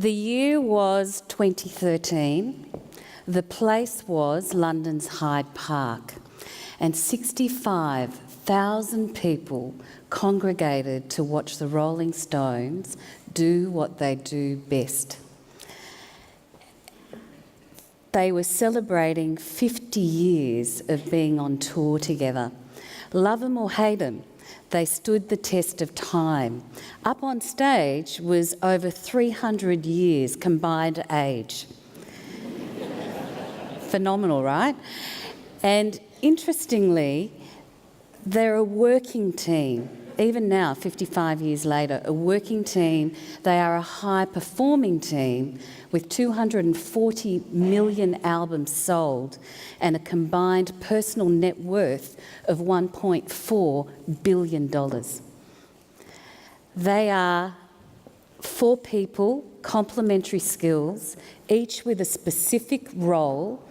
The year was 2013. The place was London's Hyde Park, and 65,000 people congregated to watch the Rolling Stones do what they do best. They were celebrating 50 years of being on tour together. Love them or hate them, they stood the test of time. Up on stage was over 300 years combined age. Phenomenal, right? And interestingly, they're a working team. Even now, 55 years later, a working team. They are a high-performing team with 240 million albums sold and a combined personal net worth of $1.4 billion. They are 4 people, complementary skills, each with a specific role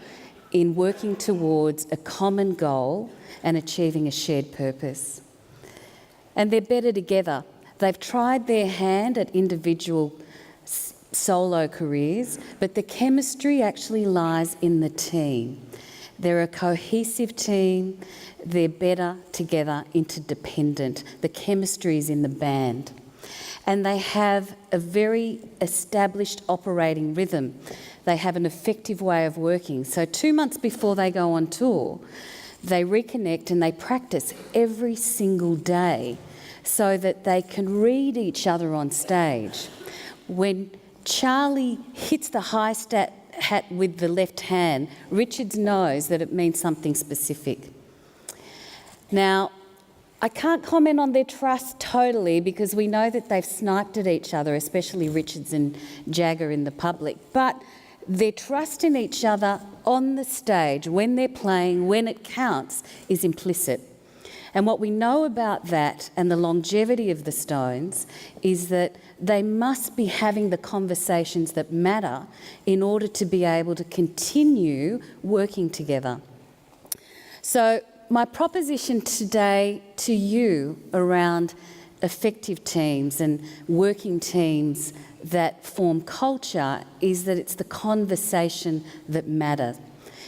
in working towards a common goal and achieving a shared purpose. And they're better together. They've tried their hand at individual solo careers, but the chemistry actually lies in the team. They're a cohesive team. They're better together, interdependent. The chemistry is in the band. And they have a very established operating rhythm. They have an effective way of working. So 2 months before they go on tour, they reconnect and they practice every single day so that they can read each other on stage. When Charlie hits the high stat hat with the left hand, Richards knows that it means something specific. Now, I can't comment on their trust totally because we know that they've sniped at each other, especially Richards and Jagger in the public, but their trust in each other on the stage, when they're playing, when it counts, is implicit. And what we know about that and the longevity of the Stones is that they must be having the conversations that matter in order to be able to continue working together. So my proposition today to you around effective teams and working teams that form culture is that it's the conversation that matters.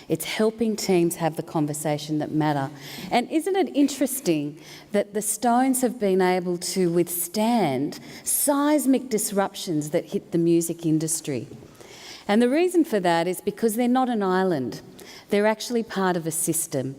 It's helping teams have the conversation that matter. And isn't it interesting that the Stones have been able to withstand seismic disruptions that hit the music industry? And the reason for that is because they're not an island. They're actually part of a system.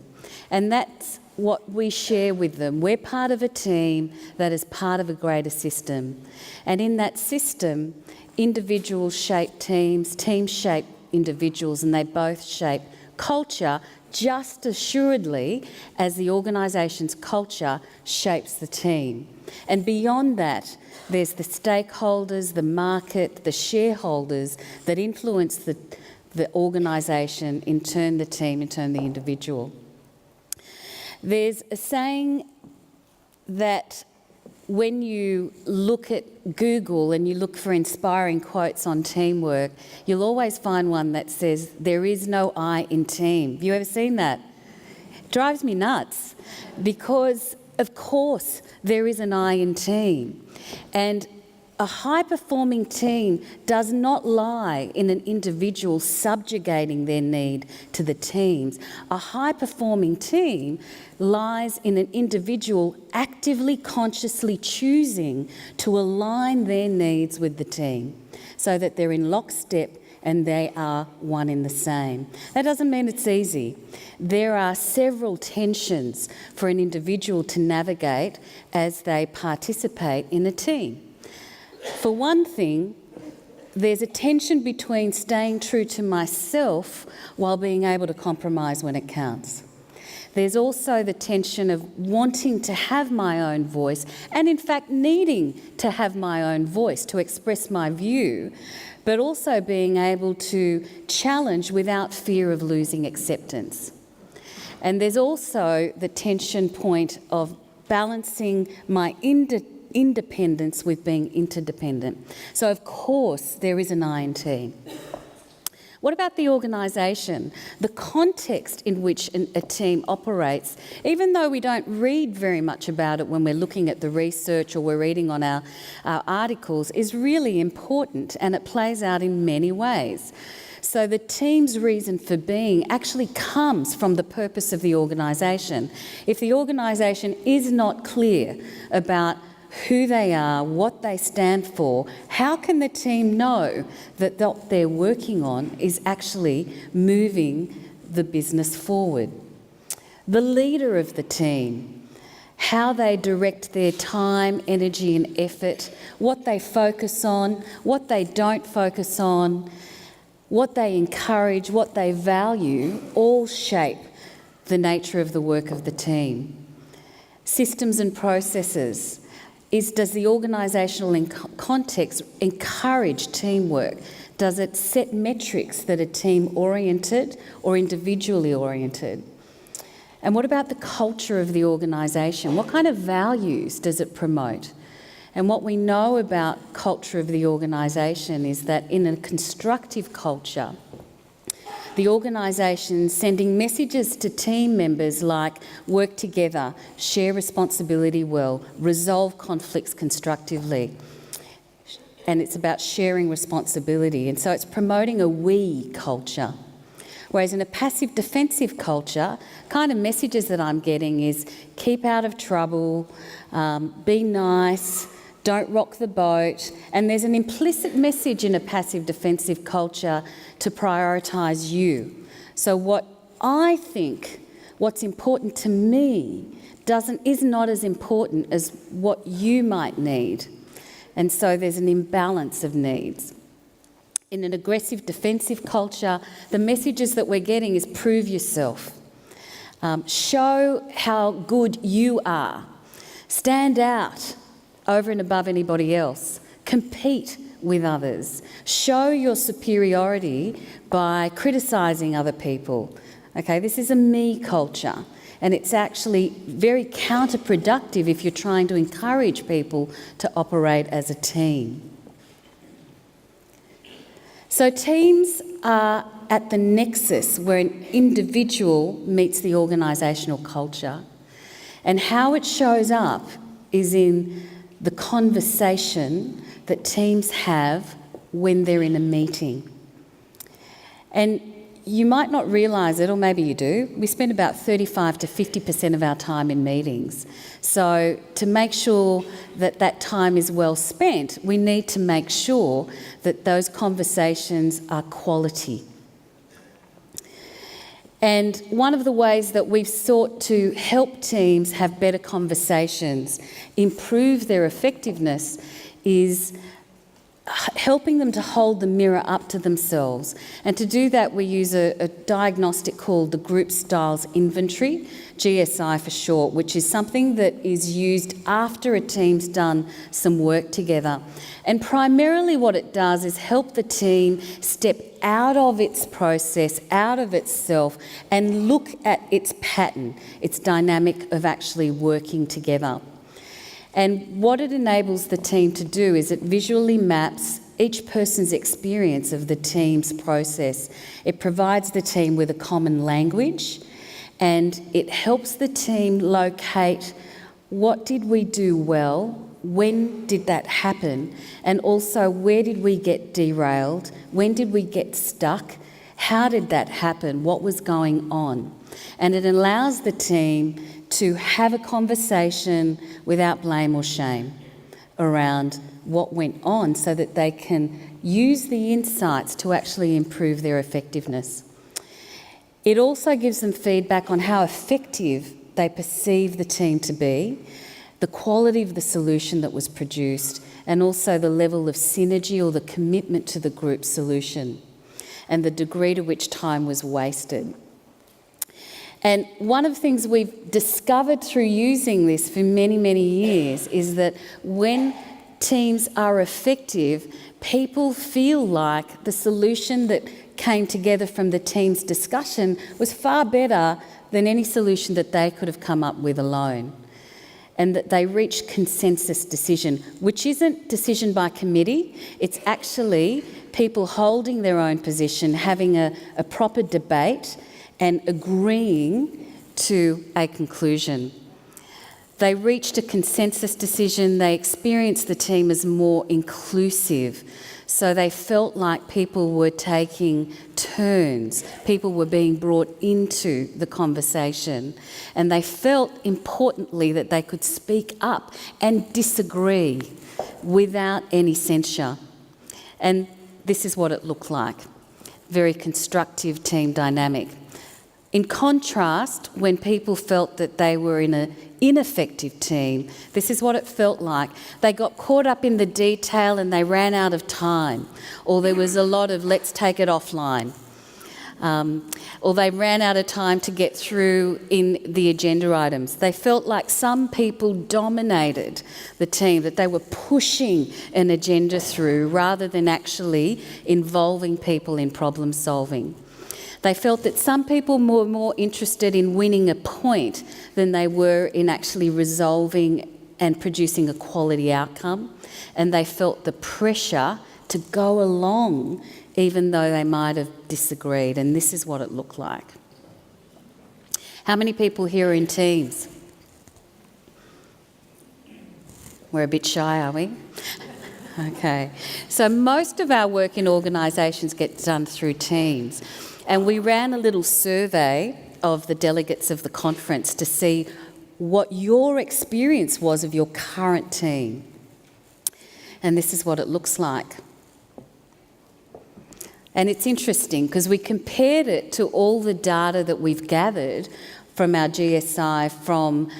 And that's what we share with them. We're part of a team that is part of a greater system. And in that system, individuals shape teams, teams shape individuals, and they both shape culture just assuredly as the organisation's culture shapes the team. And beyond that, there's the stakeholders, the market, the shareholders that influence the organisation, in turn the team, in turn the individual. There's a saying that when you look at Google and you look for inspiring quotes on teamwork, you'll always find one that says, "There is no I in team." Have you ever seen that? It drives me nuts because, of course, there is an I in team. And a high-performing team does not lie in an individual subjugating their need to the teams. A high-performing team lies in an individual actively, consciously choosing to align their needs with the team so that they're in lockstep and they are one in the same. That doesn't mean it's easy. There are several tensions for an individual to navigate as they participate in a team. For one thing, there's a tension between staying true to myself while being able to compromise when it counts. There's also the tension of wanting to have my own voice and, in fact, needing to have my own voice to express my view, but also being able to challenge without fear of losing acceptance. And there's also the tension point of balancing my independence with being interdependent. So, of course, there is an I in team. What about the organisation? The context in which a team operates, even though we don't read very much about it when we're looking at the research or we're reading on our articles, is really important, and it plays out in many ways. So the team's reason for being actually comes from the purpose of the organisation. If the organisation is not clear about who they are, what they stand for, how can the team know that what they're working on is actually moving the business forward? The leader of the team, how they direct their time, energy and effort, what they focus on, what they don't focus on, what they encourage, what they value, all shape the nature of the work of the team. Systems and processes. Does the organisational context encourage teamwork? Does it set metrics that are team-oriented or individually oriented? And what about the culture of the organisation? What kind of values does it promote? And what we know about culture of the organisation is that in a constructive culture, the organisation sending messages to team members like work together, share responsibility well, resolve conflicts constructively. And it's about sharing responsibility. And so it's promoting a we culture. Whereas in a passive defensive culture, kind of messages that I'm getting is keep out of trouble, be nice, don't rock the boat. And there's an implicit message in a passive defensive culture to prioritise you. So what I think, what's important to me, is not as important as what you might need. And so there's an imbalance of needs. In an aggressive defensive culture, the messages that we're getting is prove yourself. Show how good you are. Stand out over and above anybody else. Compete with others. Show your superiority by criticising other people. Okay, this is a me culture, and it's actually very counterproductive if you're trying to encourage people to operate as a team. So teams are at the nexus where an individual meets the organisational culture, and how it shows up is in the conversation that teams have when they're in a meeting. And you might not realise it, or maybe you do, we spend about 35 to 50% of our time in meetings. So to make sure that that time is well spent, we need to make sure that those conversations are quality. And one of the ways that we've sought to help teams have better conversations, improve their effectiveness, is helping them to hold the mirror up to themselves. And to do that, we use a diagnostic called the Group Styles Inventory, GSI for short, which is something that is used after a team's done some work together. And primarily what it does is help the team step out of its process, out of itself, and look at its pattern, its dynamic of actually working together. And what it enables the team to do is it visually maps each person's experience of the team's process. It provides the team with a common language, and it helps the team locate what did we do well, when did that happen, and also where did we get derailed, when did we get stuck, how did that happen, what was going on. And it allows the team to have a conversation without blame or shame around what went on so that they can use the insights to actually improve their effectiveness. It also gives them feedback on how effective they perceive the team to be, the quality of the solution that was produced, and also the level of synergy or the commitment to the group solution, and the degree to which time was wasted. And one of the things we've discovered through using this for many, many years is that when teams are effective, people feel like the solution that came together from the team's discussion was far better than any solution that they could have come up with alone. and that they reached consensus decision, which isn't decision by committee. It's actually people holding their own position, having a proper debate and agreeing to a conclusion. They reached a consensus decision. They experienced the team as more inclusive. So they felt like people were taking turns, people were being brought into the conversation, and they felt, importantly, that they could speak up and disagree without any censure. And this is what it looked like. Very constructive team dynamic. In contrast, when people felt that they were in an ineffective team, this is what it felt like. They got caught up in the detail and they ran out of time, or there was a lot of let's take it offline, or they ran out of time to get through in the agenda items. They felt like some people dominated the team, that they were pushing an agenda through rather than actually involving people in problem solving. They felt that some people were more interested in winning a point than they were in actually resolving and producing a quality outcome. And they felt the pressure to go along even though they might have disagreed. And this is what it looked like. How many people here are in teams? We're a bit shy, are we? Okay. So most of our work in organisations gets done through teams. And we ran a little survey of the delegates of the conference to see what your experience was of your current team. And this is what it looks like. And it's interesting because we compared it to all the data that we've gathered from our GSI from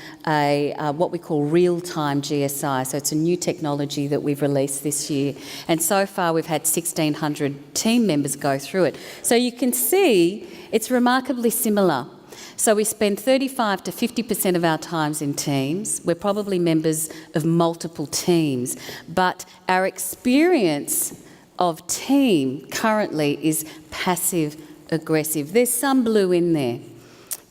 what we call real-time GSI. So it's a new technology that we've released this year. And so far we've had 1,600 team members go through it. So you can see it's remarkably similar. So we spend 35 to 50% of our times in teams. We're probably members of multiple teams. But our experience of team currently is passive-aggressive. There's some blue in there.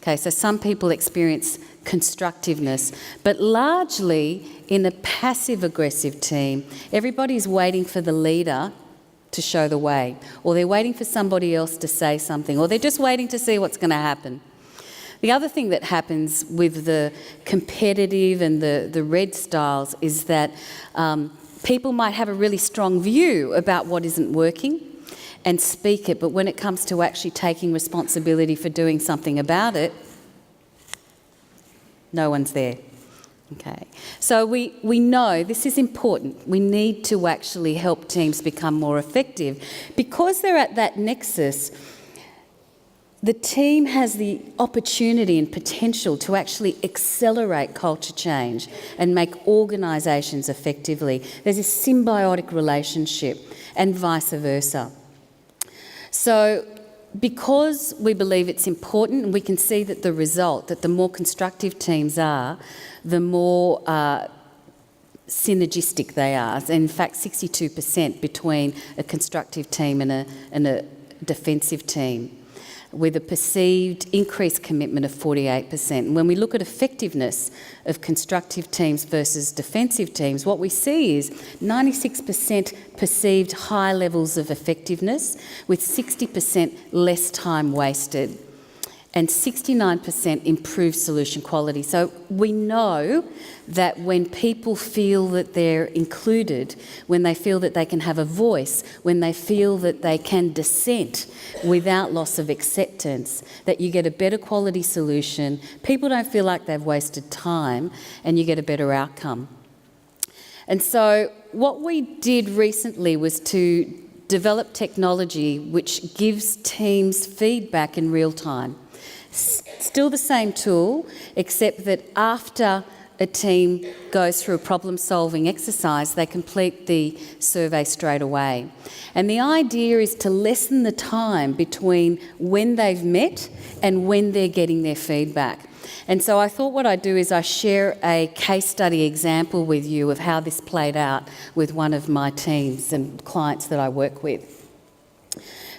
Okay, so some people experience constructiveness, but largely in a passive-aggressive team, everybody's waiting for the leader to show the way, or they're waiting for somebody else to say something, or they're just waiting to see what's going to happen. The other thing that happens with the competitive and the red styles is that people might have a really strong view about what isn't working and speak it, but when it comes to actually taking responsibility for doing something about it, no one's there. Okay, so we know this is important. We need to actually help teams become more effective. Because they're at that nexus, the team has the opportunity and potential to actually accelerate culture change and make organisations effectively. There's a symbiotic relationship and vice versa. So because we believe it's important, and we can see that the result, that the more constructive teams are, the more synergistic they are. In fact, 62% between a constructive team and a defensive team, with a perceived increased commitment of 48%. And when we look at effectiveness of constructive teams versus defensive teams, what we see is 96% perceived high levels of effectiveness, with 60% less time wasted, and 69% improved solution quality. So we know that when people feel that they're included, when they feel that they can have a voice, when they feel that they can dissent without loss of acceptance, that you get a better quality solution, people don't feel like they've wasted time, and you get a better outcome. And so what we did recently was to develop technology which gives teams feedback in real time. Still the same tool, except that after a team goes through a problem-solving exercise, they complete the survey straight away. And the idea is to lessen the time between when they've met and when they're getting their feedback. And so I thought what I'd do is I share a case study example with you of how this played out with one of my teams and clients that I work with.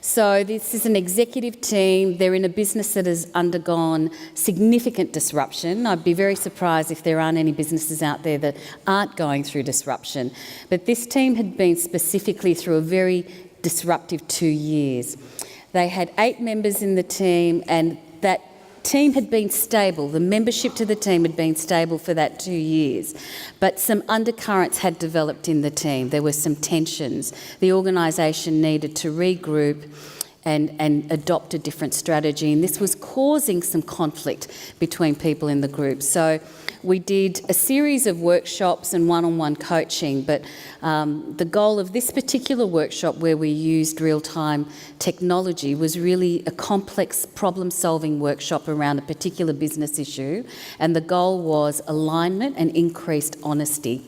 So this is an executive team. They're in a business that has undergone significant disruption. I'd be very surprised if there aren't any businesses out there that aren't going through disruption. But this team had been specifically through a very disruptive 2 years. They had 8 members in the team, and that team had been stable. The membership to the team had been stable for that 2 years. But some undercurrents had developed in the team. There were some tensions. The organisation needed to regroup and adopt a different strategy, and this was causing some conflict between people in the group. So we did a series of workshops and one-on-one coaching, but the goal of this particular workshop, where we used real-time technology, was really a complex problem-solving workshop around a particular business issue, and the goal was alignment and increased honesty.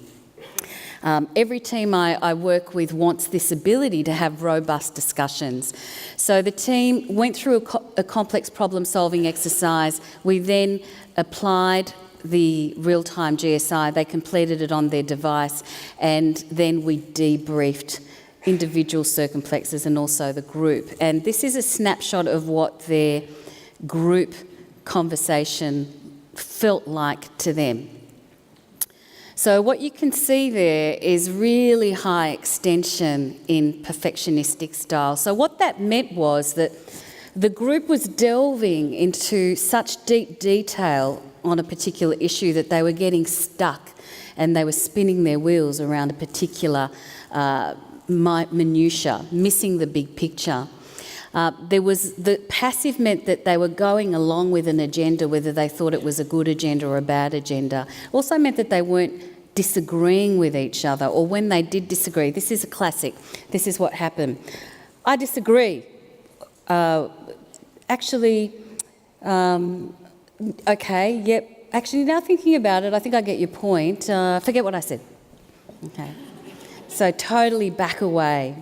Every team I work with wants this ability to have robust discussions. So the team went through a complex problem-solving exercise. We then applied the real-time GSI. They completed it on their device, and then we debriefed individual circumplexes and also the group. And this is a snapshot of what their group conversation felt like to them. So what you can see there is really high extension in perfectionistic style. So what that meant was that the group was delving into such deep detail on a particular issue that they were getting stuck, and they were spinning their wheels around a particular minutiae, missing the big picture. The passive meant that they were going along with an agenda, whether they thought it was a good agenda or a bad agenda. Also meant that they weren't disagreeing with each other, or when they did disagree, this is a classic, this is what happened. I disagree. Okay, yep. Actually, now thinking about it, I think I get your point. Forget what I said. Okay. So totally back away.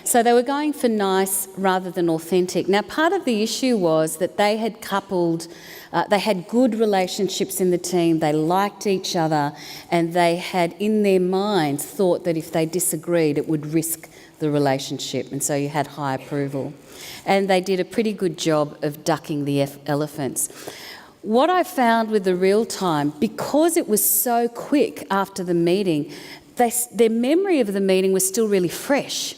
So they were going for nice rather than authentic. Now, part of the issue was that they had they had good relationships in the team, they liked each other, and they had in their minds thought that if they disagreed, it would risk the relationship, and so you had high approval. And they did a pretty good job of ducking the elephants. What I found with the real time, because it was so quick after the meeting, their memory of the meeting was still really fresh.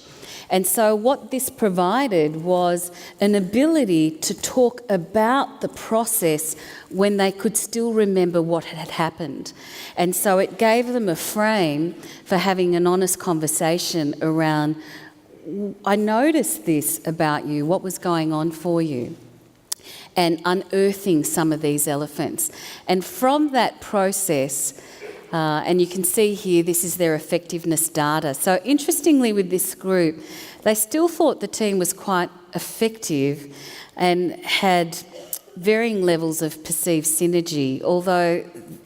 And so what this provided was an ability to talk about the process when they could still remember what had happened. And so it gave them a frame for having an honest conversation around, I noticed this about you, what was going on for you, and unearthing some of these elephants. And from that process, and you can see here, this is their effectiveness data. So interestingly with this group, they still thought the team was quite effective and had varying levels of perceived synergy, although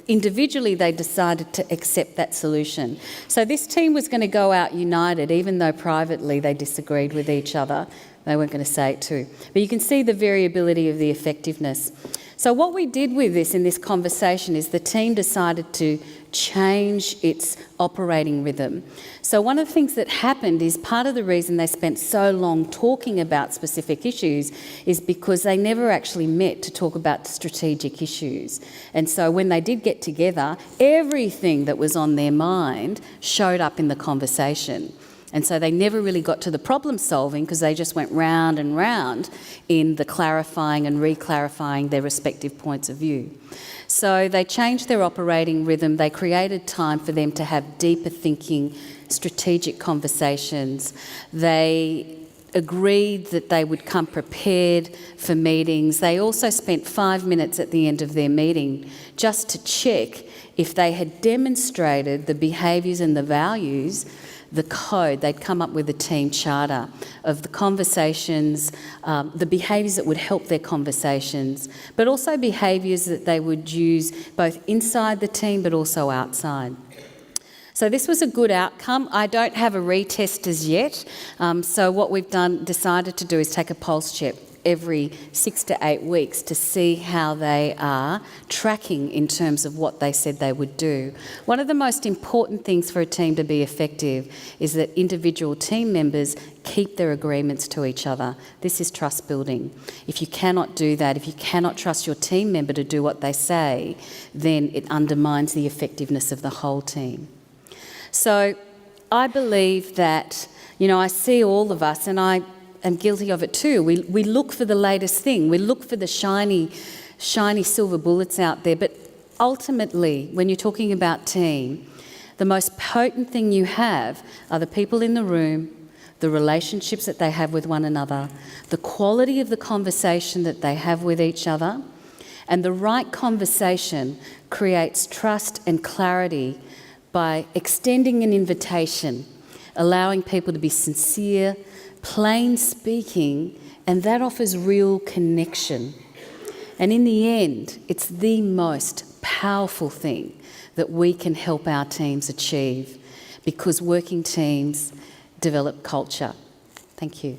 individually they decided to accept that solution. So this team was going to go out united, even though privately they disagreed with each other. They weren't going to say it too. But you can see the variability of the effectiveness. So what we did with this in this conversation is the team decided to change its operating rhythm. So one of the things that happened is part of the reason they spent so long talking about specific issues is because they never actually met to talk about strategic issues. And so when they did get together, everything that was on their mind showed up in the conversation. And so they never really got to the problem solving because they just went round and round in the clarifying and re-clarifying their respective points of view. So they changed their operating rhythm. They created time for them to have deeper thinking, strategic conversations. They agreed that they would come prepared for meetings. They also spent 5 minutes at the end of their meeting just to check if they had demonstrated the behaviours and the values, the code. They'd come up with a team charter of the conversations, the behaviours that would help their conversations, but also behaviours that they would use both inside the team but also outside. So this was a good outcome. I don't have a retest as yet, so what we've decided to do is take a pulse check. every 6 to 8 weeks to see how they are tracking in terms of what they said they would do. One of the most important things for a team to be effective is that individual team members keep their agreements to each other. This is trust building. If you cannot do that, if you cannot trust your team member to do what they say, then it undermines the effectiveness of the whole team. So I believe that, I see all of us, and I am guilty of it too. We look for the latest thing. We look for the shiny silver bullets out there. But ultimately, when you're talking about team, the most potent thing you have are the people in the room, the relationships that they have with one another, the quality of the conversation that they have with each other, and the right conversation creates trust and clarity by extending an invitation, allowing people to be sincere, plain speaking, and that offers real connection. And in the end, it's the most powerful thing that we can help our teams achieve, because working teams develop culture. Thank you.